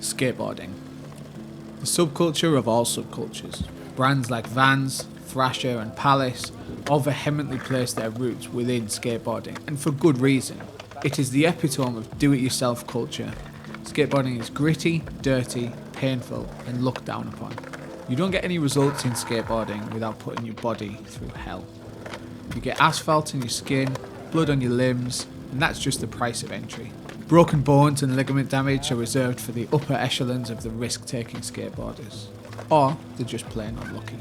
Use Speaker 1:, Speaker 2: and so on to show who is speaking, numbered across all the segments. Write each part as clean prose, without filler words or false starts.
Speaker 1: Skateboarding. The subculture of all subcultures. Brands like Vans, Thrasher and Palace all vehemently place their roots within skateboarding, and for good reason. It is the epitome of do-it-yourself culture. Skateboarding is gritty, dirty, painful and looked down upon. You don't get any results in skateboarding without putting your body through hell. You get asphalt in your skin, blood on your limbs, and that's just the price of entry. Broken bones and ligament damage are reserved for the upper echelons of the risk-taking skateboarders. Or they're just plain unlucky.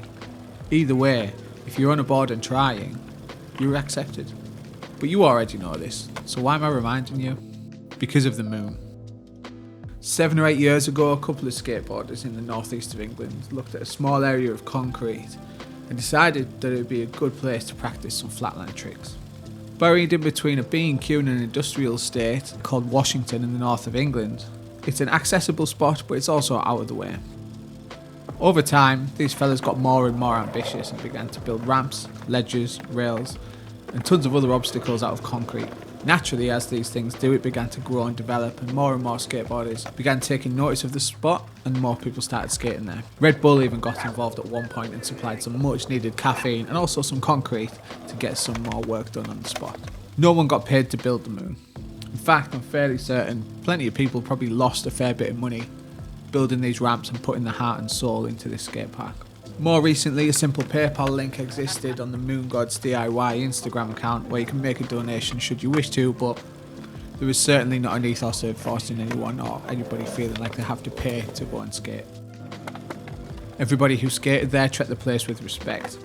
Speaker 1: Either way, if you're on a board and trying, you're accepted. But you already know this, so why am I reminding you? Because of the moon. 7 or 8 years ago, a couple of skateboarders in the northeast of England looked at a small area of concrete and decided that it would be a good place to practice some flatland tricks. Buried in between a B&Q and an industrial estate called Washington in the north of England, it's an accessible spot, but it's also out of the way. Over time, these fellas got more and more ambitious and began to build ramps, ledges, rails, and tons of other obstacles out of concrete. Naturally, as these things do, it began to grow and develop, and more skateboarders began taking notice of the spot, and more people started skating there. Red Bull even got involved at one point and supplied some much needed caffeine and also some concrete to get some more work done on the spot. No one got paid to build the moon. In fact, I'm fairly certain plenty of people probably lost a fair bit of money building these ramps and putting their heart and soul into this skate park. More recently, a simple PayPal link existed on the Moon Gods DIY Instagram account where you can make a donation should you wish to, but there is certainly not an ethos of forcing anyone or anybody feeling like they have to pay to go and skate. Everybody who skated there treated the place with respect.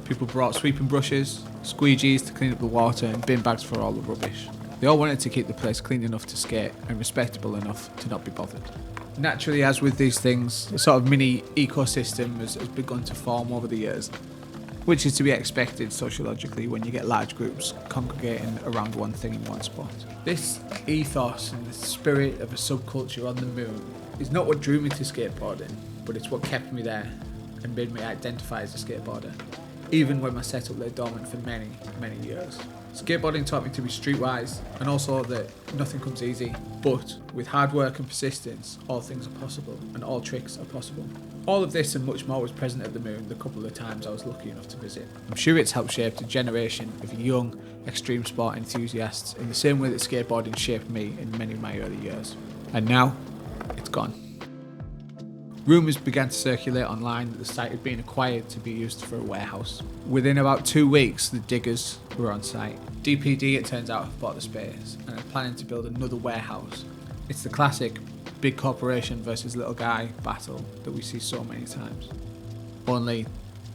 Speaker 1: People brought sweeping brushes, squeegees to clean up the water and bin bags for all the rubbish. They all wanted to keep the place clean enough to skate and respectable enough to not be bothered. Naturally, as with these things, a sort of mini ecosystem has begun to form over the years, which is to be expected sociologically when you get large groups congregating around one thing in one spot. This ethos and the spirit of a subculture on the moon is not what drew me to skateboarding, but it's what kept me there and made me identify as a skateboarder, even when my setup lay dormant for many, many years. Skateboarding taught me to be streetwise and also that nothing comes easy, but with hard work and persistence, all things are possible and all tricks are possible. All of this and much more was present at the moon the couple of times I was lucky enough to visit. I'm sure it's helped shape a generation of young extreme sport enthusiasts in the same way that skateboarding shaped me in many of my early years. And now, it's gone. Rumours began to circulate online that the site had been acquired to be used for a warehouse. Within about 2 weeks, the diggers were on site. DPD, it turns out, have bought the space and are planning to build another warehouse. It's the classic big corporation versus little guy battle that we see so many times. Only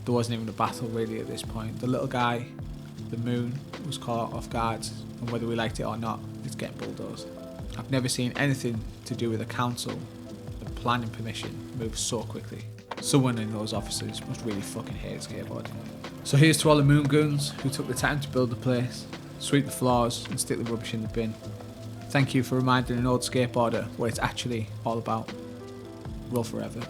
Speaker 1: there wasn't even a battle really at this point. The little guy, the moon, was caught off guard, and whether we liked it or not, it's getting bulldozed. I've never seen anything to do with a council planning permission moves so quickly. Someone in those offices must really fucking hate skateboarding. So here's to all the moon goons who took the time to build the place, sweep the floors and stick the rubbish in the bin. Thank you for reminding an old skateboarder what it's actually all about. Roll forever.